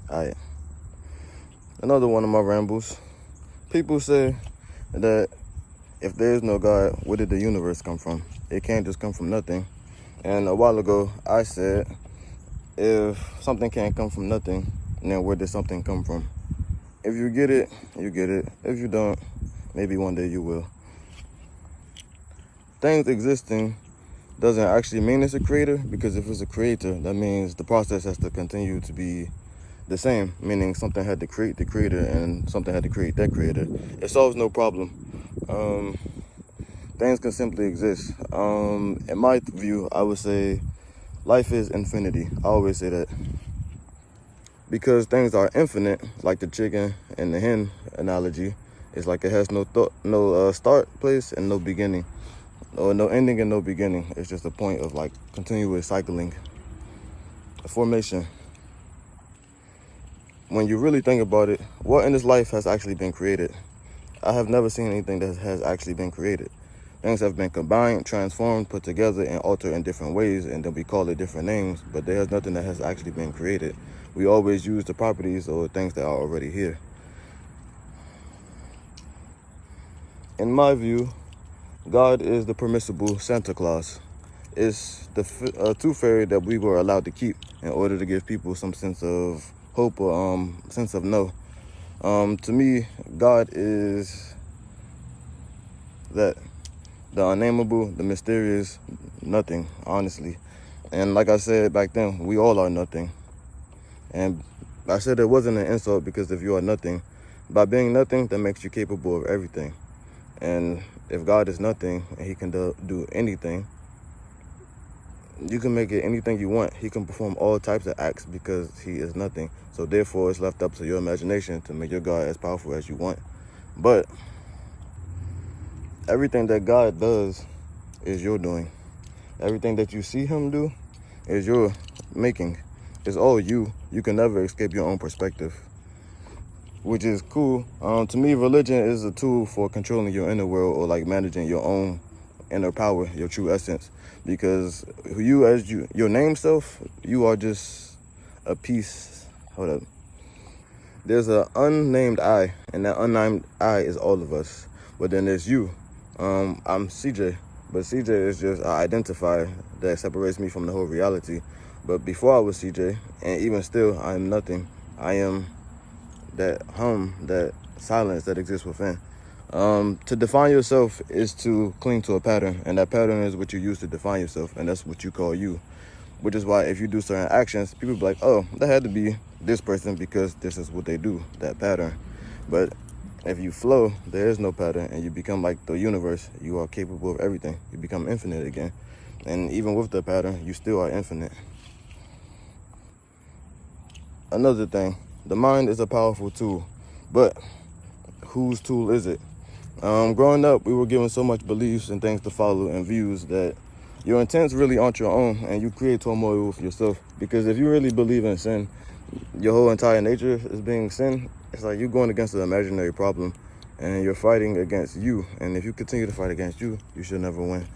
Alright, another one of my rambles. People say that if there is no God, where did the universe come from? It can't just come from nothing. And a while ago, I said, if something can't come from nothing, then where did something come from? If you get it, you get it. If you don't, maybe one day you will. Things existing doesn't actually mean it's a creator, because if it's a creator, that means the process has to continue to be the same, meaning something had to create the creator and something had to create that creator. It solves no problem. Things can simply exist. In my view, I would say life is infinity. I always say that. Because things are infinite, like the chicken and the hen analogy, it's like it has no start place and no beginning, or no ending and no beginning. It's just a point of like continuous cycling, a formation. When you really think about it, what in this life has actually been created? I have never seen anything that has actually been created. Things have been combined, transformed, put together, and altered in different ways, and then we call it different names, but there's nothing that has actually been created. We always use the properties or things that are already here. In my view, God is the permissible Santa Claus. It's the tooth fairy that we were allowed to keep in order to give people some sense of hope or sense of no. To me, God is that, the unnameable, the mysterious, nothing, honestly. And like I said back then, we all are nothing. And I said it wasn't an insult, because if you are nothing, by being nothing, that makes you capable of everything. And if God is nothing and he can do anything, you can make it anything you want. He can perform all types of acts because he is nothing. So therefore, it's left up to your imagination to make your God as powerful as you want. But everything that God does is your doing. Everything that you see him do is your making. It's all you. You can never escape your own perspective, which is cool. To me, religion is a tool for controlling your inner world, or like managing your own inner power, your true essence. Because you, as your name self, you are just a piece. Hold up. There's an unnamed I, and that unnamed I is all of us. But then there's you. I'm CJ, but CJ is just an identifier that separates me from the whole reality. But before I was CJ, and even still, I am nothing. I am that hum, that silence that exists within. To define yourself is to cling to a pattern, and that pattern is what you use to define yourself, and that's what you call you. Which is why if you do certain actions, people be like, oh, that had to be this person because this is what they do, that pattern. But if you flow, there is no pattern, and you become like the universe. You are capable of everything. You become infinite again. And even with the pattern, you still are infinite. Another thing, the mind is a powerful tool, but whose tool is it? Growing up, we were given so much beliefs and things to follow and views that your intents really aren't your own, and you create turmoil with yourself. Because if you really believe in sin, your whole entire nature is being sin. It's like you're going against an imaginary problem, and you're fighting against you. And if you continue to fight against you, you should never win.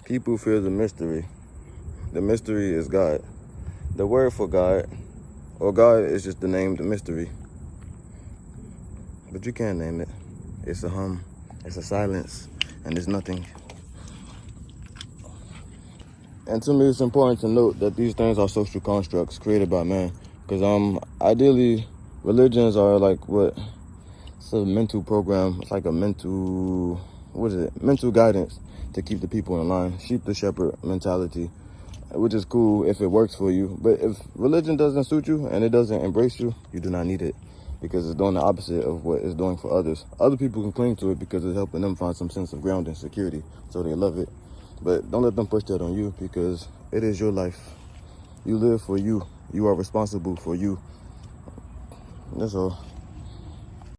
People fear the mystery. The mystery is God. The word for God, or God, is just the name, the mystery. But you can't name it. It's a hum, it's a silence, and it's nothing. And to me, it's important to note that these things are social constructs created by man. Because ideally, religions are like what? It's a mental program. It's like a mental, mental guidance to keep the people in line. Sheep to shepherd mentality, which is cool if it works for you. But if religion doesn't suit you and it doesn't embrace you, you do not need it, because it's doing the opposite of what it's doing for others. Other people can cling to it because it's helping them find some sense of ground and security, so they love it. But don't let them push that on you, because it is your life. You live for you. You are responsible for you. That's all.